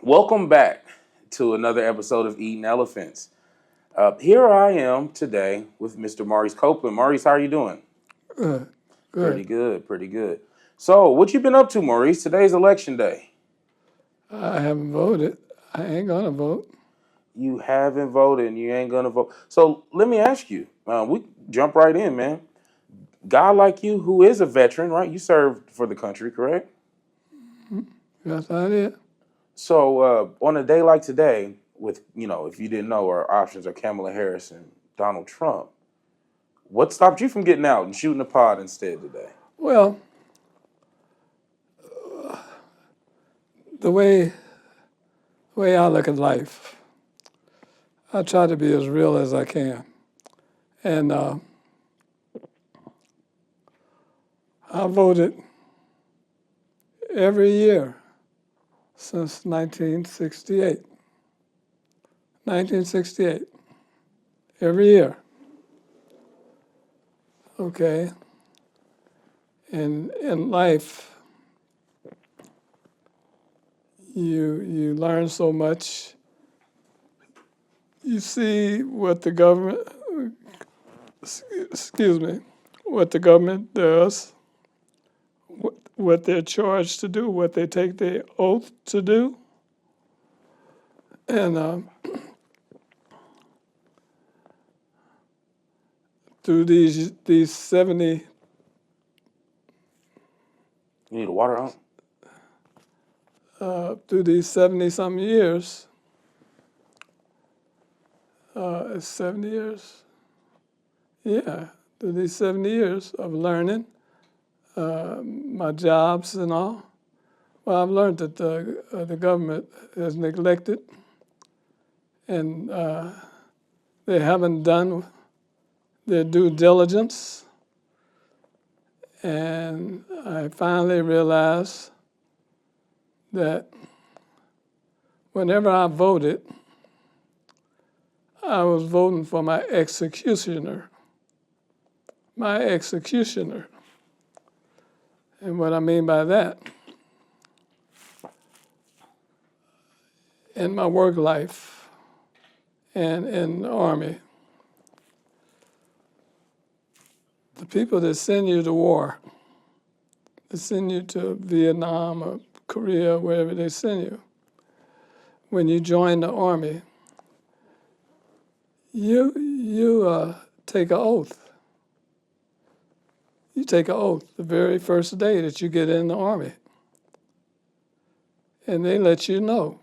Welcome back to another episode of Eating Elephants. Here I am today with Mr. Maurice Copeland. Maurice, how are you doing? Good. Pretty good, pretty good. So, what you been up to, Maurice? Today's election day. I haven't voted. I ain't gonna vote. You haven't voted and you ain't gonna vote. So, let me ask you. We jump right in, man. Guy like you, who is a veteran, right? You served for the country, correct? Yes, I did. So, on a day like today, with, if you didn't know, our options are Kamala Harris and Donald Trump. What stopped you from getting out and shooting a pod instead today? Well, the way I look at life, I try to be as real as I can. And I voted every year since 1968. 1968. Every year. Okay. And in life, you learn so much. You see what the government, what the government does, what they're charged to do, what they take their oath to do. And through these 70. You need a water out? Through these 70-some years, 70 years? Yeah, through these 70 years of learning, my jobs and all, well, I've learned that the government has neglected and they haven't done their due diligence. And I finally realized that whenever I voted, I was voting for my executioner. My executioner. And what I mean by that, in my work life and in the Army, the people that send you to war, they send you to Vietnam or Korea, wherever they send you, when you join the Army, you take an oath. You take an oath the very first day that you get in the Army. And they let you know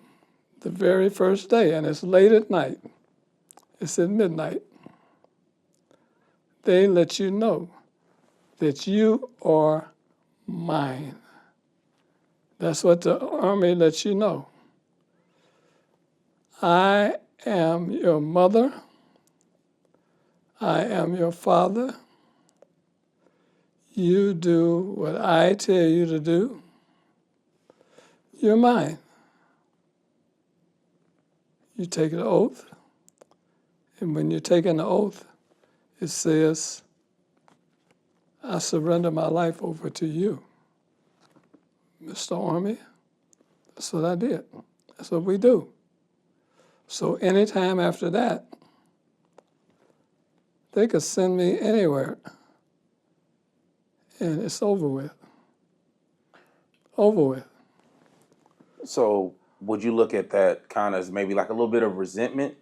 the very first day, and it's late at night. It's at midnight. They let you know that you are mine. That's what the Army lets you know. I am your mother. I am your father. You do what I tell you to do. You're mine. You take an oath, and when you're taking the oath, it says, I surrender my life over to you. Mr. Army, that's what I did. That's what we do. So anytime after that, they could send me anywhere, and it's over with. Over with. So, would you look at that kind of as maybe like a little bit of resentment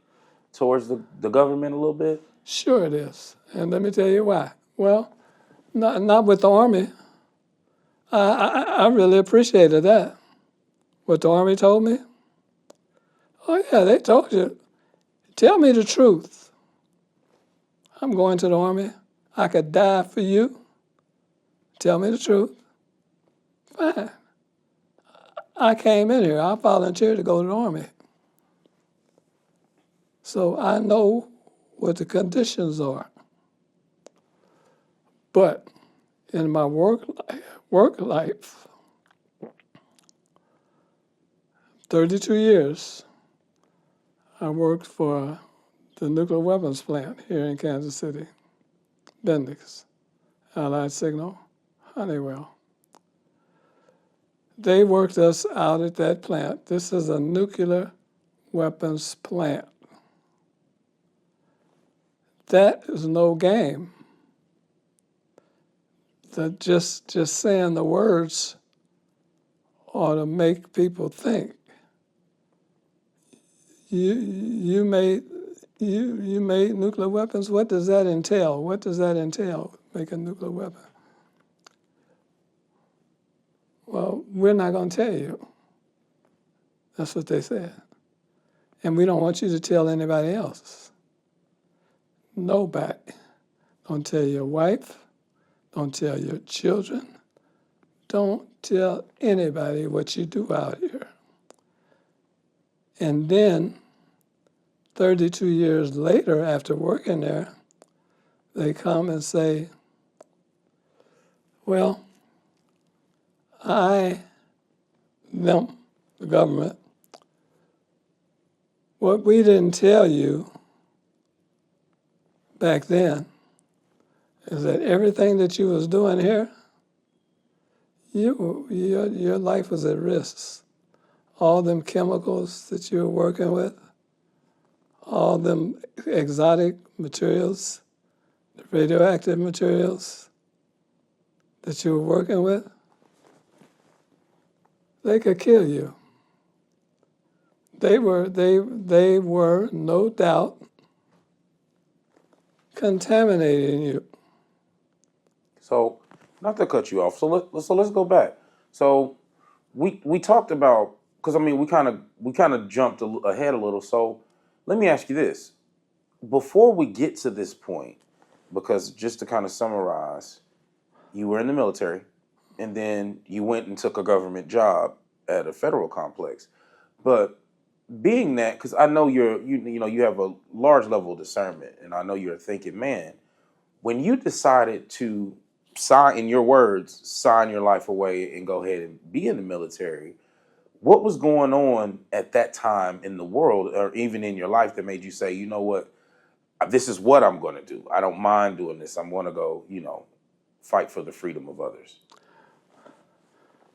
towards the government a little bit? Sure it is. And let me tell you why. Well, not with the Army. I really appreciated that. What the Army told me. Oh, yeah, they told you. Tell me the truth. I'm going to the Army. I could die for you. Tell me the truth. Fine. I came in here. I volunteered to go to the Army. So I know what the conditions are. But in my work life, 32 years, I worked for the nuclear weapons plant here in Kansas City, BENDIX, Allied Signal, Honeywell. They worked us out at that plant. This is a nuclear weapons plant. That is no game. Just saying the words ought to make people think. You made nuclear weapons. What does that entail? What does that entail? Make a nuclear weapon. Well, we're not going to tell you. That's what they said. And we don't want you to tell anybody else. Nobody. Don't tell your wife. Don't tell your children. Don't tell anybody what you do out here. And then, 32 years later, after working there, they come and say, well, the government, what we didn't tell you back then is that everything that you was doing here, your life was at risk. All them chemicals that you were working with, all them exotic materials, the radioactive materials that you were working with, they could kill you. They were no doubt contaminating you. So, not to cut you off. So let's go back. So we talked about, because I mean we kind of jumped ahead a little. So let me ask you this: before we get to this point, because just to kind of summarize, you were in the military, and then you went and took a government job at a federal complex. But being that, because I know you have a large level of discernment, and I know you're a thinking man. When you decided to sign your life away and go ahead and be in the military, what was going on at that time in the world, or even in your life, that made you say, you know what, this is what I'm going to do. I don't mind doing this. I'm going to go, fight for the freedom of others.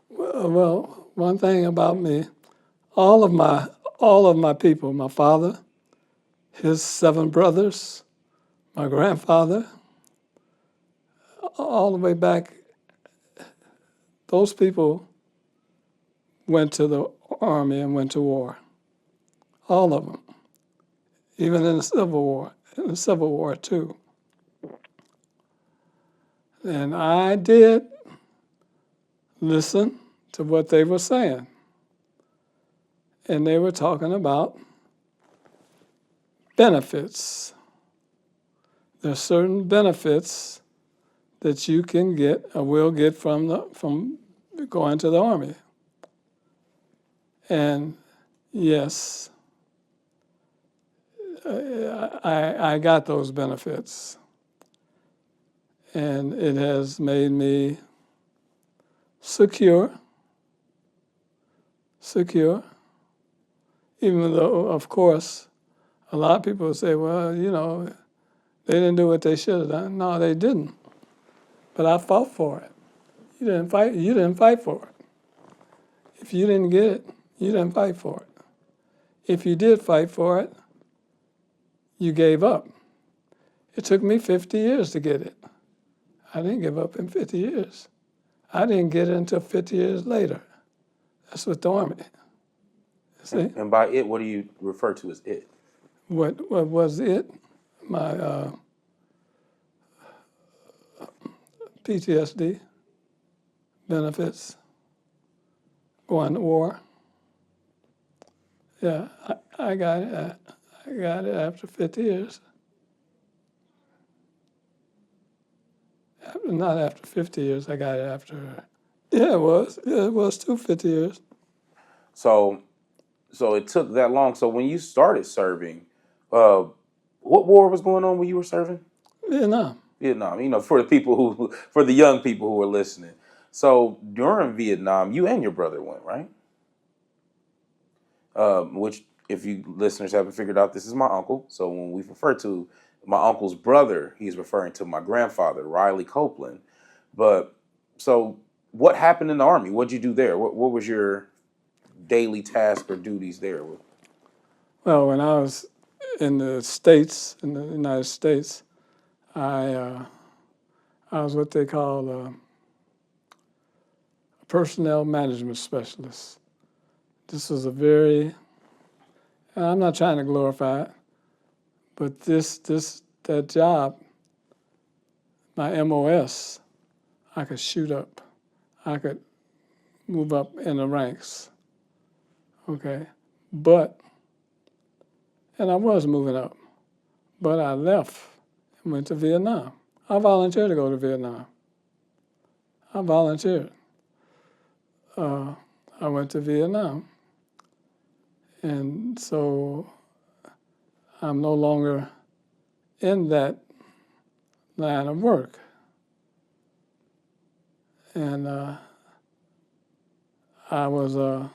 Well, one thing about me, all of my people, my father, his 7 brothers, my grandfather, all the way back, those people went to the army and went to war. All of them. Even in the Civil War too. And I did listen to what they were saying. And they were talking about benefits. There's certain benefits that you can get or will get from going to the army. And yes, I got those benefits. And it has made me secure, even though, of course, a lot of people say, well, they didn't do what they should have done. No, they didn't. But I fought for it. You didn't fight for it. If you didn't get it, you didn't fight for it. If you did fight for it, you gave up. It took me 50 years to get it. I didn't give up in 50 years. I didn't get it until 50 years later. That's with the Army. See? And by it, what do you refer to as it? What was it? My PTSD benefits, going to war. Yeah, I got it. I got it after 50 years. Not after 50 years. I got it after. Yeah, it was. Yeah, it was 50 years. So it took that long. So when you started serving, what war was going on when you were serving? Vietnam. For the young people who are listening. So during Vietnam, you and your brother went, right? Which, if you listeners haven't figured out, this is my uncle. So when we refer to my uncle's brother, he's referring to my grandfather, Riley Copeland. But so what happened in the Army? What'd you do there? What was your daily task or duties there? Well, when I was in the States, in the United States, I was what they call a personnel management specialist. This was a very, and I'm not trying to glorify it, but that job, my MOS, I could shoot up. I could move up in the ranks. Okay. And I was moving up, but I left and went to Vietnam. I volunteered to go to Vietnam. I volunteered. I went to Vietnam. And so I'm no longer in that line of work. And I was an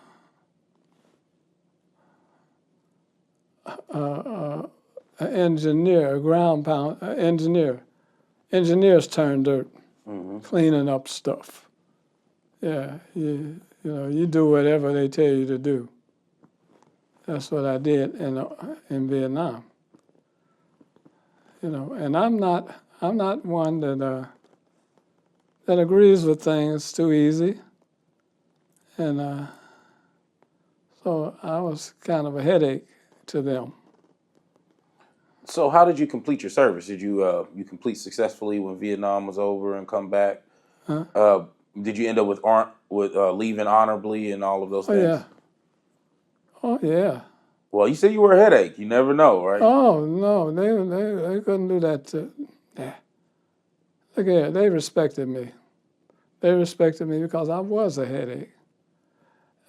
engineer, a ground pound engineer. Engineers turn dirt, cleaning up stuff. Yeah, you do whatever they tell you to do. That's what I did in Vietnam. And I'm not one that agrees with things too easy. And so I was kind of a headache to them. So how did you complete your service? Did you you complete successfully when Vietnam was over and come back? Huh? Did you end up with leaving honorably and all of those Oh things? yeah. Oh yeah. Well, you said you were a headache. You never know, right? Oh no, they couldn't do that. Look here, they respected me. They respected me because I was a headache.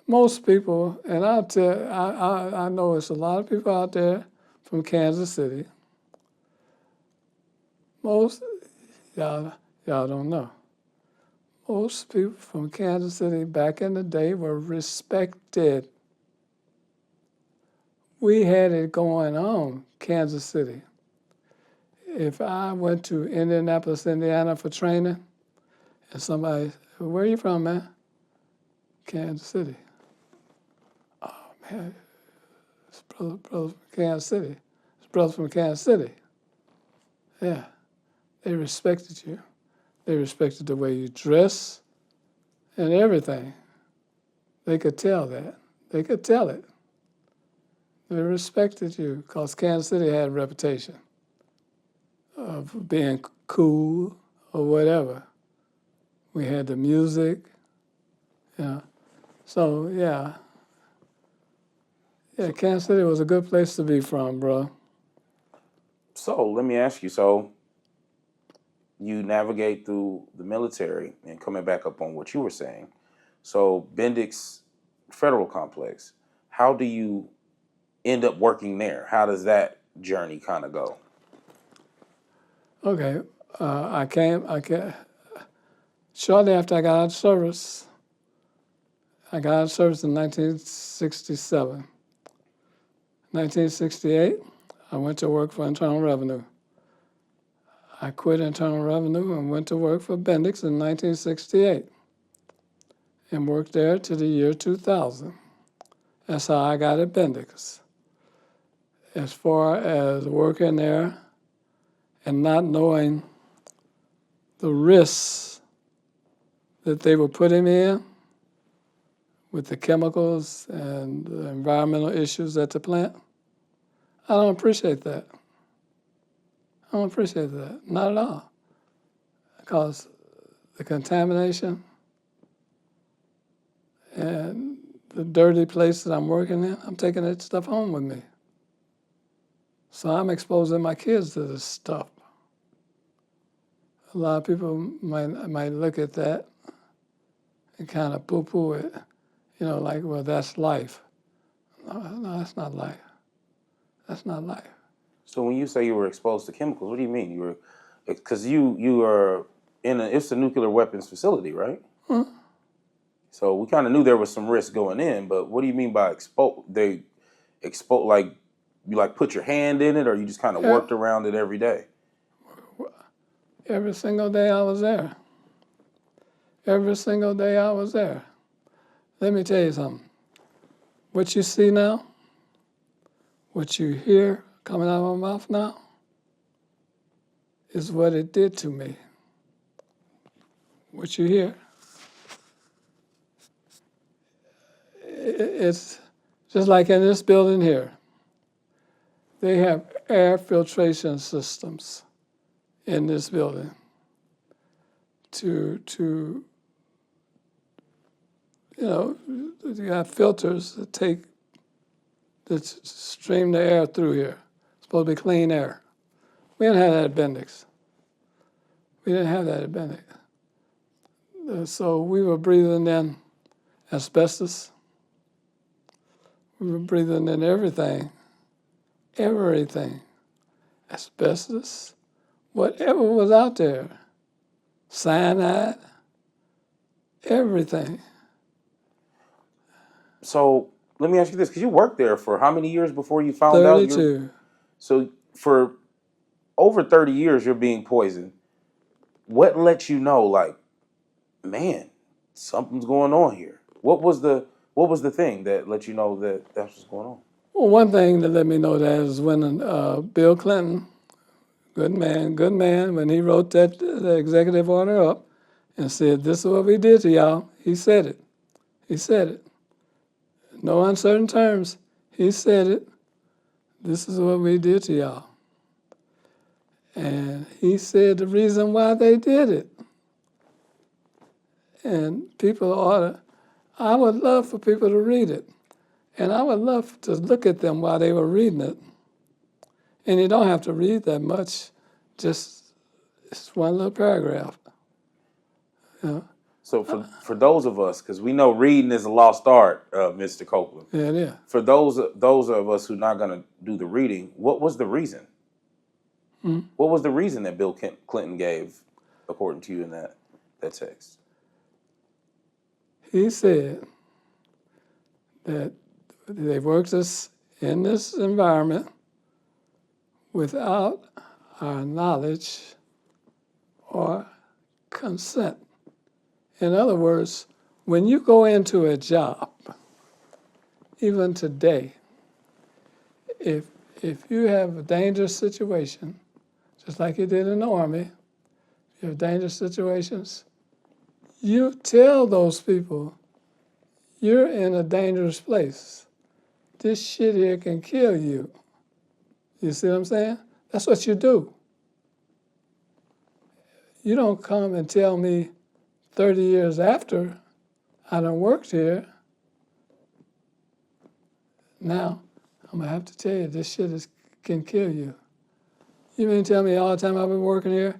Most people, and I know it's a lot of people out there from Kansas City. Most y'all don't know. Most people from Kansas City back in the day were respected. We had it going on, Kansas City. If I went to Indianapolis, Indiana for training, and somebody said, "Where are you from, man?" Kansas City. Oh, man, it's brother from Kansas City. It's brother from Kansas City. Yeah, they respected you. They respected the way you dress and everything. They could tell that. They could tell it. They respected you because Kansas City had a reputation of being cool or whatever. We had the music, So, yeah, Kansas City was a good place to be from, bro. So let me ask you. So you navigate through the military and coming back up on what you were saying. So BENDIX Federal Complex, how do you end up working there? How does that journey kind of go? Okay, I came, shortly after I got out of service. I got out of service in 1967. 1968, I went to work for Internal Revenue. I quit Internal Revenue and went to work for BENDIX in 1968 and worked there to the year 2000. That's how I got at BENDIX. As far as working there and not knowing the risks that they were putting me in with the chemicals and the environmental issues at the plant, I don't appreciate that. I don't appreciate that, not at all. Because the contamination and the dirty place that I'm working in, I'm taking that stuff home with me. So I'm exposing my kids to this stuff. A lot of people might look at that and kind of poo-poo it, like, well, that's life. No, that's not life. That's not life. So when you say you were exposed to chemicals, what do you mean? You were, because you are it's a nuclear weapons facility, right? Huh? So we kind of knew there was some risk going in, but what do you mean by expose? They expose, like, you like put your hand in it, or you just kind of worked around it every day? Every single day I was there. every single day I was there. Let me tell you something. What you see now, what you hear coming out of my mouth now, is what it did to me. What you hear. It's just like in this building here. They have air filtration systems in this building to you got filters that stream the air through here. It's supposed to be clean air. We didn't have that at BENDIX. We didn't have that at BENDIX. So we were breathing in asbestos. We were breathing in everything. Asbestos, whatever was out there. Cyanide, everything. So let me ask you this, because you worked there for how many years before you found out? 32. So for over 30 years, you're being poisoned. What let you know, like, man, something's going on here? What was the thing that let you know that that's what's going on? Well, one thing that let me know that is when Bill Clinton, good man, when he wrote the executive order up and said, this is what we did to y'all, he said it. He said it. No uncertain terms. He said it. This is what we did to y'all. And he said the reason why they did it. And I would love for people to read it. And I would love to look at them while they were reading it. And you don't have to read that much, just it's one little paragraph. You know? So for those of us, because we know reading is a lost art, Mr. Copeland. Yeah. For those of us who are not going to do the reading, what was the reason? What was the reason that Bill Clinton gave, according to you in that text? He said that they worked us in this environment without our knowledge or consent. In other words, when you go into a job, even today, if you have a dangerous situation, just like you did in the Army, you have dangerous situations, you tell those people, you're in a dangerous place. This shit here can kill you. You see what I'm saying? That's what you do. You don't come and tell me 30 years after I done worked here, now I'm gonna have to tell you this shit can kill you. You mean tell me all the time I've been working here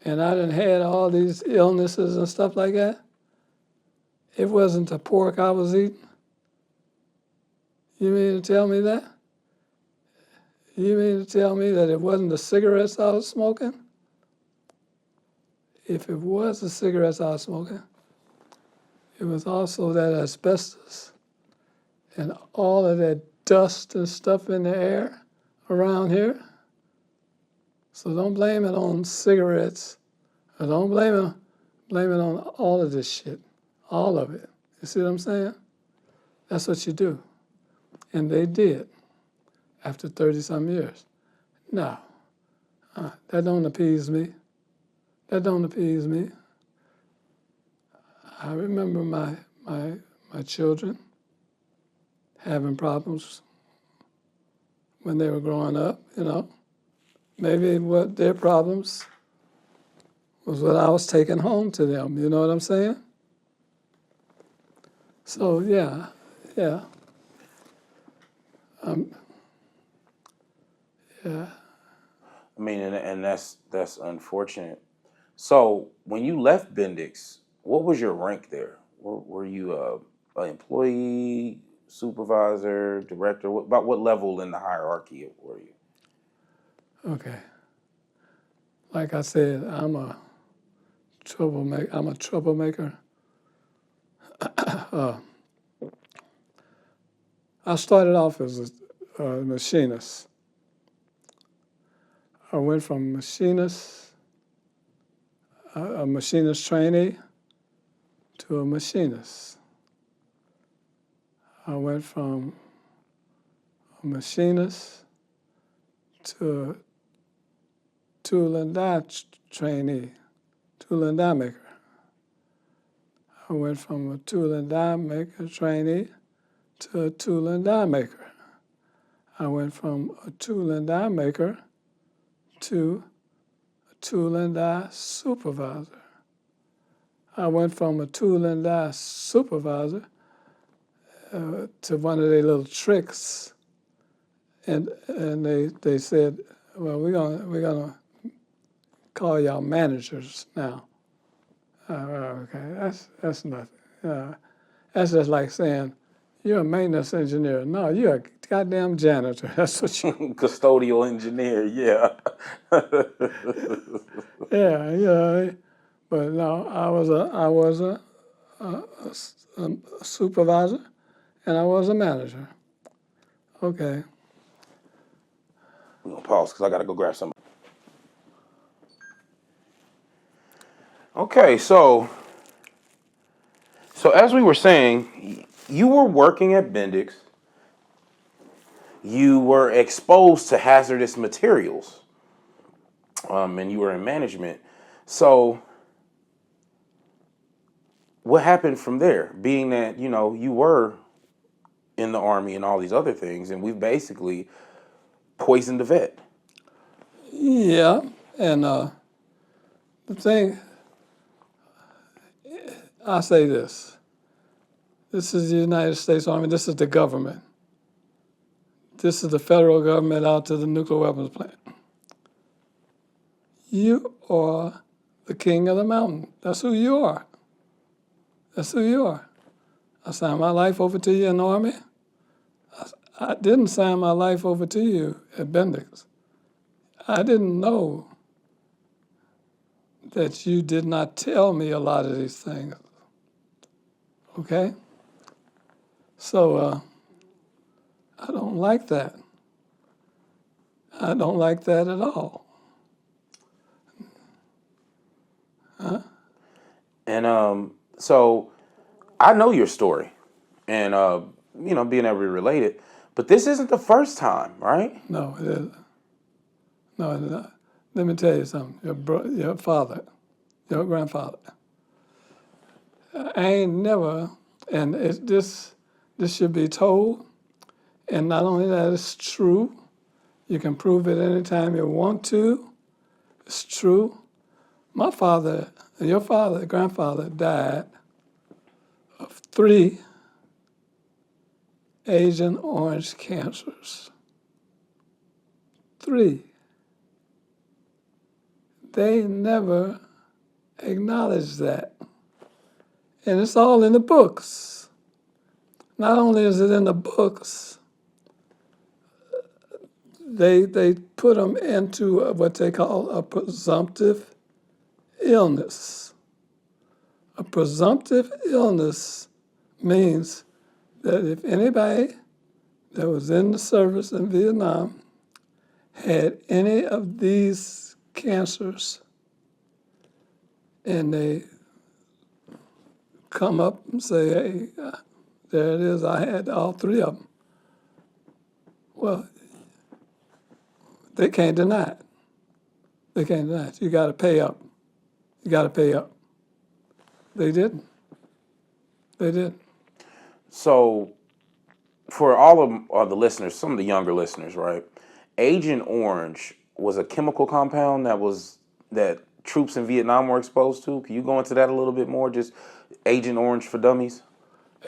and I done had all these illnesses and stuff like that? It wasn't the pork I was eating? You mean to tell me that? You mean to tell me that it wasn't the cigarettes I was smoking? If it was the cigarettes I was smoking, it was also that asbestos and all of that dust and stuff in the air around here. So don't blame it on cigarettes, or don't blame it on all of this shit, all of it. You see what I'm saying? That's what you do. And they did after 30-some years. Now, that don't appease me. That don't appease me. I remember my children having problems when they were growing up, you know. Maybe what their problems was what I was taking home to them, you know what I'm saying? So, yeah. Yeah. I mean, and that's unfortunate. So when you left Bendix, what was your rank there? Were you an employee, supervisor, director? About what level in the hierarchy were you? Okay. Like I said, I'm a troublemaker. I started off as a machinist. I went from a machinist trainee, to a machinist. I went from a machinist to a tool and die trainee, tool and die maker. I went from a tool and die maker trainee to a tool and die maker. I went from a tool and die maker to a tool and die supervisor. I went from a tool and die supervisor to one of their little tricks, and they said, well, we're gonna call y'all managers now. Okay, that's nothing. That's just like saying you're a maintenance engineer. No, you're a goddamn janitor. That's what you. Custodial engineer, yeah. Yeah, yeah. But no, I was a supervisor, and I was a manager. Okay. We're gonna pause because I gotta go grab some. Okay, so as we were saying, you were working at BENDIX. You were exposed to hazardous materials, and you were in management. So what happened from there? Being that, you were in the Army and all these other things, and we've basically poisoned the vet. Yeah, and the thing, I say this. This is the United States Army. This is the government. This is the federal government out to the nuclear weapons plant. You are the king of the mountain. That's who you are. That's who you are. I signed my life over to you in the Army. I didn't sign my life over to you at BENDIX. I didn't know that you did not tell me a lot of these things. Okay? So I don't like that. I don't like that at all. Huh? And so I know your story, and being able to relate it. But this isn't the first time, right? No, it isn't. No, it isn't. Let me tell you something. Your father, your grandfather. I ain't never, and this should be told. And not only that, it's true. You can prove it anytime you want to. It's true. My father, your father, grandfather died of 3 Agent Orange cancers. 3. They never acknowledged that. And it's all in the books. Not only is it in the books, they put them into what they call a presumptive illness. A presumptive illness means that if anybody that was in the service in Vietnam had any of these cancers and they come up and say, hey, there it is, I had all 3 of them. Well, they can't deny it. They can't deny it. You got to pay up. You got to pay up. They didn't. They didn't. So for all of the listeners, some of the younger listeners, right? Agent Orange was a chemical compound that troops in Vietnam were exposed to. Can you go into that a little bit more? Just Agent Orange for dummies.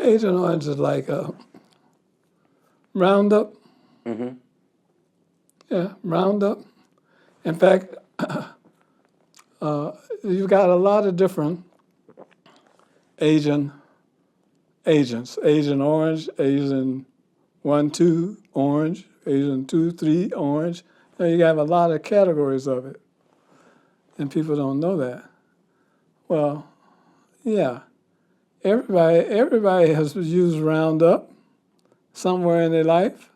Agent Orange is like Roundup. Mm-hmm. Yeah, Roundup. In fact, you've got a lot of different agents. Agent Orange, Agent 1, 2 Orange, Agent 2, 3 Orange. You have a lot of categories of it, and people don't know that. Well, yeah, everybody has used Roundup somewhere in their life,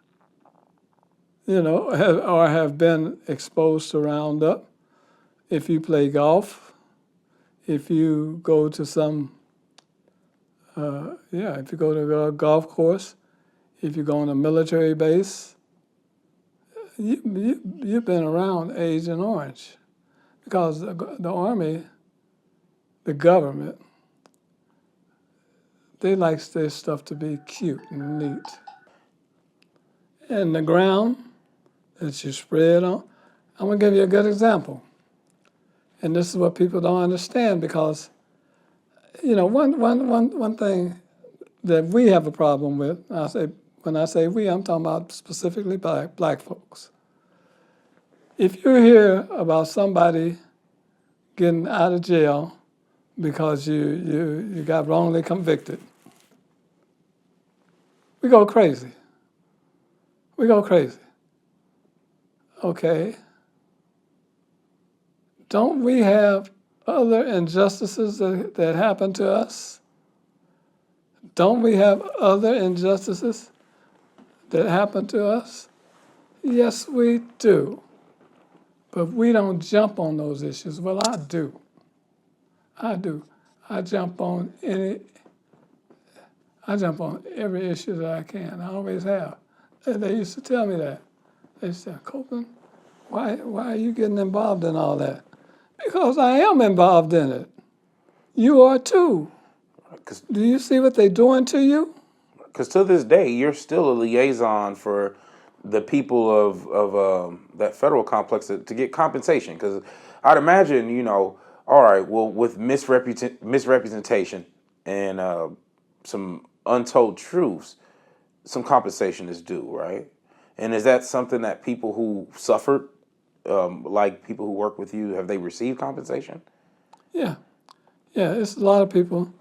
or have been exposed to Roundup. If you play golf, if you go to some Yeah, if you go to a golf course, if you go on a military base, you've been around Agent Orange. Because the Army, the government, they like their stuff to be cute and neat. And the ground that you spread on, I'm gonna give you a good example. And this is what people don't understand because, one thing that we have a problem with, when I say we, I'm talking about specifically black folks. If you hear about somebody getting out of jail because you got wrongly convicted, we go crazy. We go crazy. Okay. Don't we have other injustices that happen to us? Don't we have other injustices that happen to us? Yes, we do. But we don't jump on those issues. Well, I do. I do. I jump on every issue that I can. I always have. And they used to tell me that. They said, Copeland, why are you getting involved in all that? Because I am involved in it. You are too. Do you see what they're doing to you? Because to this day, you're still a liaison for the people of that federal complex to get compensation. Because I'd imagine, all right, well, with misrepresentation and some untold truths, some compensation is due, right? And is that something that people who suffered, like people who work with you, have they received compensation? Yeah. Yeah, it's a lot of people.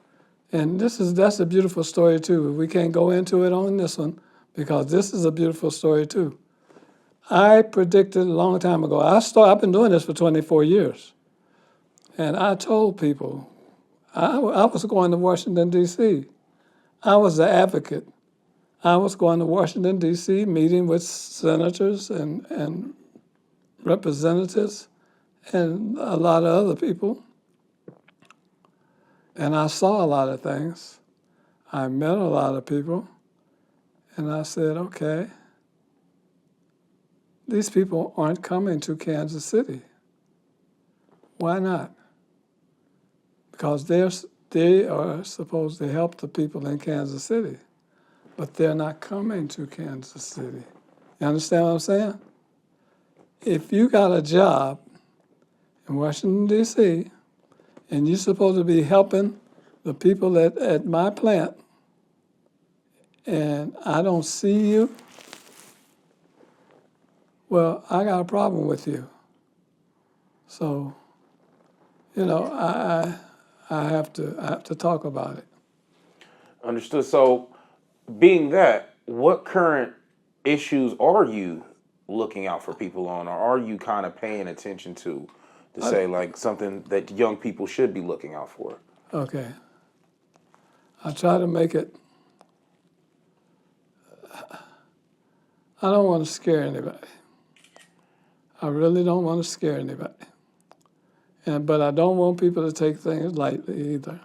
And that's a beautiful story too. We can't go into it on this one because this is a beautiful story too. I predicted a long time ago. I've been doing this for 24 years. And I told people, I was going to Washington, D.C. I was the advocate. I was going to Washington, D.C., meeting with senators and representatives and a lot of other people. And I saw a lot of things. I met a lot of people. And I said, okay, these people aren't coming to Kansas City. Why not? Because they are supposed to help the people in Kansas City, but they're not coming to Kansas City. You understand what I'm saying? If you got a job in Washington, D.C., and you're supposed to be helping the people at my plant, and I don't see you, well, I got a problem with you. So, I have to talk about it. Understood. So, being that, what current issues are you looking out for people on, or are you kind of paying attention to say like something that young people should be looking out for? Okay. I try to make it. I don't want to scare anybody. I really don't want to scare anybody. But I don't want people to take things lightly either.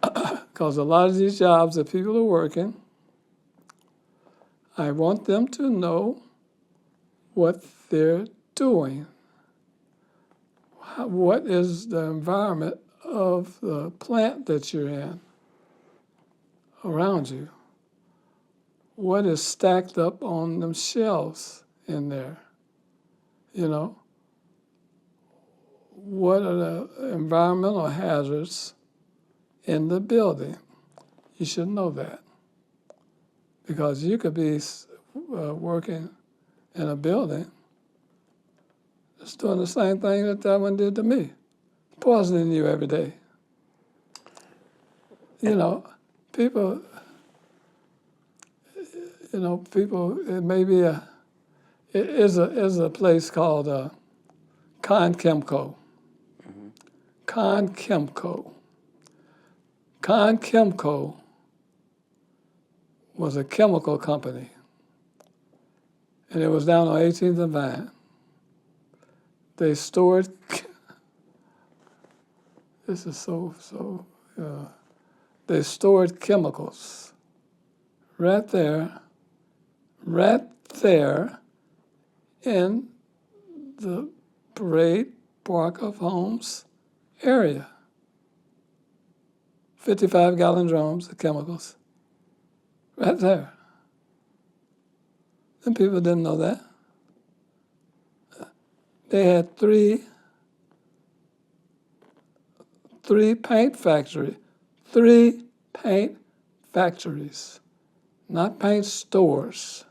Because a lot of these jobs that people are working, I want them to know what they're doing. What is the environment of the plant that you're in around you? What is stacked up on them shelves in there? What are the environmental hazards in the building? You should know that. Because you could be working in a building that's doing the same thing that one did to me, poisoning you every day. People, it may be it is a place called CONCHEMCO. Mm-hmm. CONCHEMCO. CONCHEMCO was a chemical company, and it was down on 18th and Vine. They stored. This is so. they stored chemicals right there in the Parade Park of Homes area. 55-gallon drums of chemicals right there. And people didn't know that. They had three paint factories. 3 paint factories, not paint stores.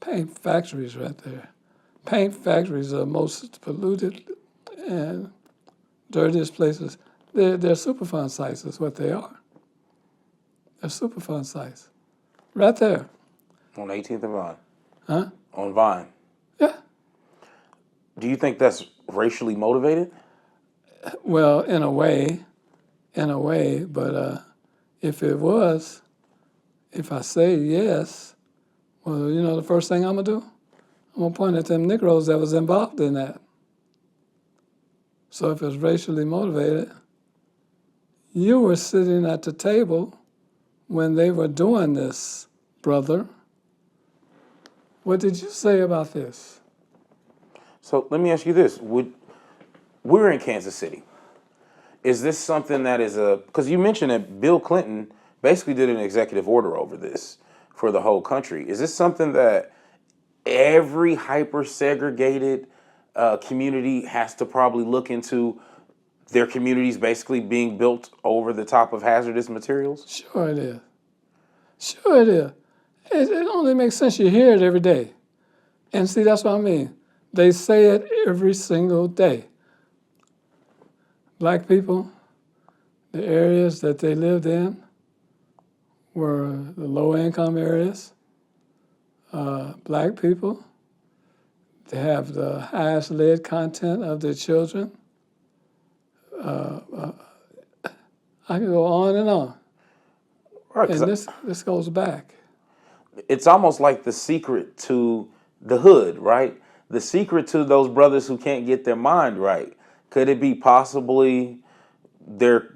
Paint factories right there. Paint factories are the most polluted and dirtiest places. They're Superfund sites is what they are. They're Superfund sites. Right there. On 18th and Vine. Huh? On Vine. Yeah. Do you think that's racially motivated? Well, in a way, but if it was, if I say yes, well, you know the first thing I'm gonna do? I'm gonna point at them Negroes that was involved in that. So if it's racially motivated, you were sitting at the table when they were doing this, brother. What did you say about this? So let me ask you this. We're in Kansas City. Is this something that is because you mentioned that Bill Clinton basically did an executive order over this for the whole country. Is this something that every hyper-segregated community has to probably look into, their communities basically being built over the top of hazardous materials? Sure it is. Sure it is. It only makes sense. You hear it every day. And see, that's what I mean. They say it every single day. Black people, the areas that they lived in were the low-income areas. Black people, they have the highest lead content of their children. I can go on and on. Right, And this goes back. it's almost like the secret to the hood, right? The secret to those brothers who can't get their mind right. Could it be possibly their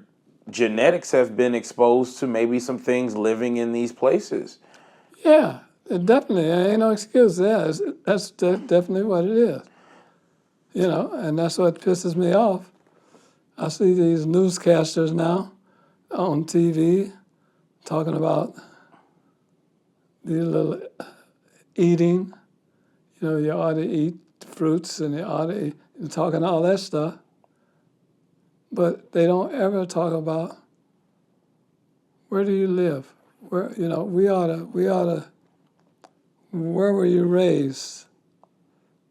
genetics have been exposed to maybe some things living in these places? Yeah, definitely. There ain't no excuse. Yeah, that's definitely what it is. You know, and that's what pisses me off. I see these newscasters now on TV talking about these little eating. You know, you ought to eat fruits and you ought to eat, talking all that stuff. But they don't ever talk about where do you live? Where, you know, we ought to, where were you raised?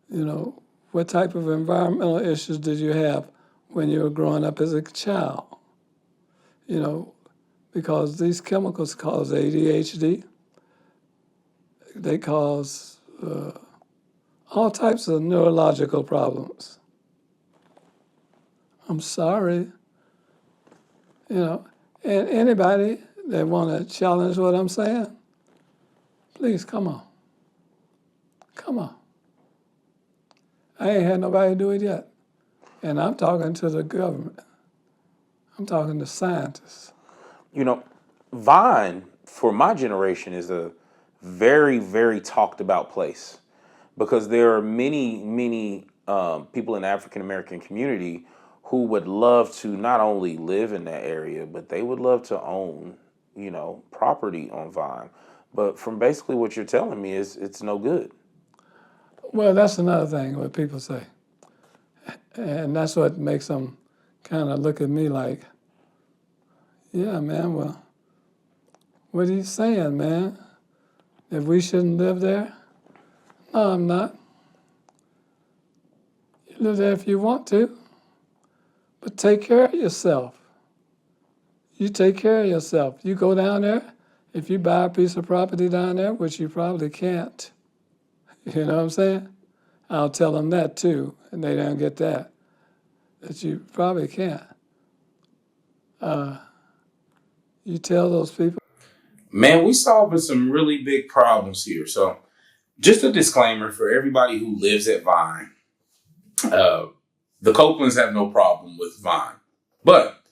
You know, what type of environmental issues did you have when you were growing up as a child? You know, because these chemicals cause ADHD. They cause all types of neurological problems. I'm sorry. You know, and anybody that want to challenge what I'm saying, please come on. Come on. I ain't had nobody do it yet. And I'm talking to the government. I'm talking to scientists. You know, Vine, for my generation, is a very, very talked about place because there are many, many people in the African American community who would love to not only live in that area, but they would love to own, you know, property on Vine. But from basically what you're telling me is it's no good. Well, that's another thing what people say. And that's what makes them kind of look at me like, yeah, man, well, what are you saying, man? That we shouldn't live there? No, I'm not. You live there if you want to, but take care of yourself. You take care of yourself. You go down there, if you buy a piece of property down there, which you probably can't, you know what I'm saying? I'll tell them that too, and they don't get that you probably can't. You tell those people. Man, we solving some really big problems here. So just a disclaimer for everybody who lives at Vine. The Copelands have no problem with Vine. But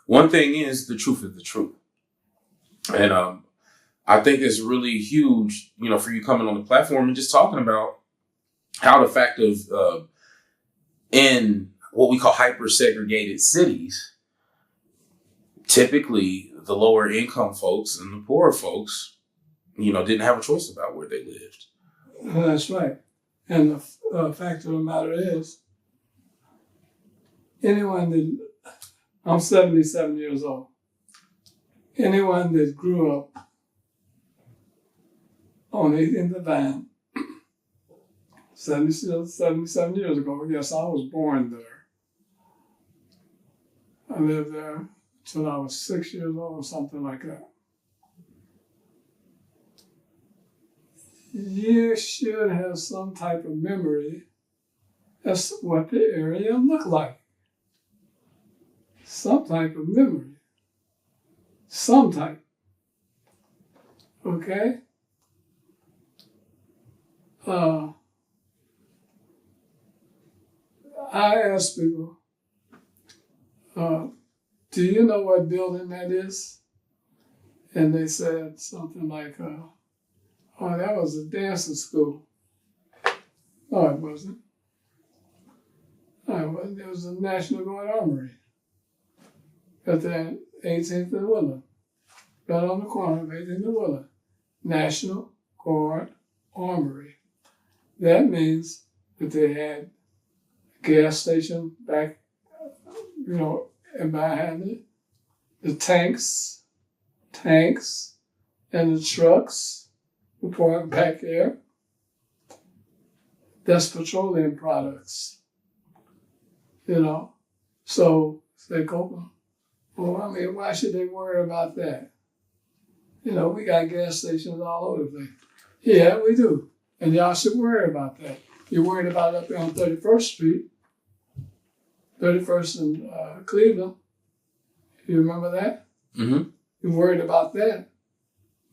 one thing is the truth is the truth. And I think it's really huge, you know, for you coming on the platform and just talking about how the fact of in what we call hyper-segregated cities, typically the lower income folks and the poorer folks, you know, didn't have a choice about where they lived. Well, that's right. And the fact of the matter is, I'm 77 years old. Anyone that grew up on in the van 77 years ago, yes, I was born there. I lived there until I was 6 years old or something like that. You should have some type of memory as to what the area looked like. Some type of memory. Some type. Okay? I asked people, do you know what building that is? And they said something like, oh, that was a dancing school. No, it wasn't. No, it wasn't. It was the National Guard Armory at the 18th and Willow, right on the corner of 18th and Willow. National Guard Armory. That means that they had a gas station back, you know, and behind it, the tanks, and the trucks were parked back there. That's petroleum products, you know. So they go, well, I mean, why should they worry about that? You know, we got gas stations all over the place. Yeah, we do. And y'all should worry about that. You're worried about it up there on 31st Street, 31st in Cleveland. You remember that? Mm-hmm. You're worried about that,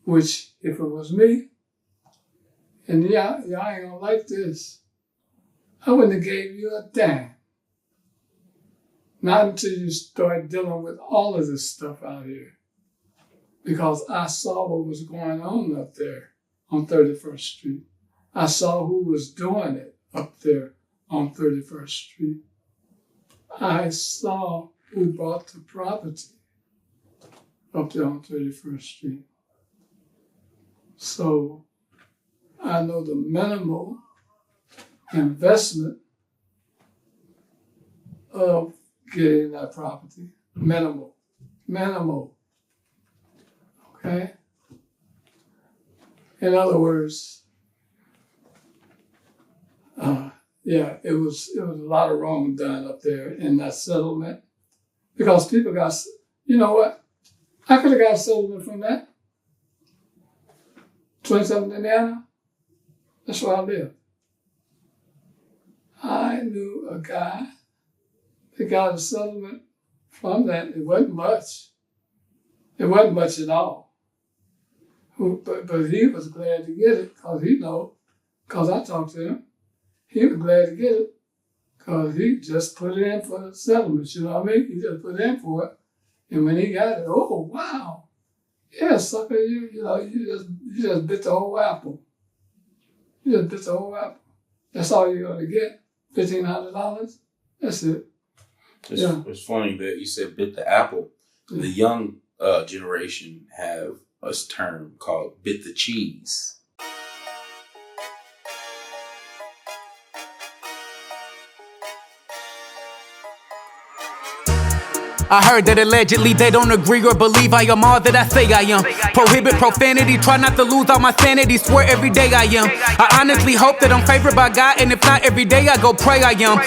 which if it was me, and y'all ain't gonna like this, I wouldn't have gave you a damn. Not until you start dealing with all of this stuff out here. Because I saw what was going on up there on 31st Street. I saw who was doing it up there on 31st Street. I saw who bought the property up there on 31st Street. So I know the minimal investment of getting that property. Minimal. Okay? In other words, yeah, it was a lot of wrong done up there in that settlement. Because people got, you know what? I could have got a settlement from that. 27th Indiana, that's where I live. I knew a guy that got a settlement from that. It wasn't much. It wasn't much at all. But he was glad to get it because he know, because I talked to him. He was glad to get it because he just put it in for the settlements, you know what I mean? He just put it in for it. And when he got it, oh, wow. Yeah, sucker, you just bit the whole apple. You just bit the whole apple. That's all you're going to get, $1,500. That's it. It's funny that you said bit the apple. Yeah. The young generation have a term called bit the cheese. I heard that allegedly they don't agree or believe I am all that I say I am. Prohibit profanity, try not to lose all my sanity, swear every day I am. I honestly hope that I'm favored by God, and if not every day I go pray I am.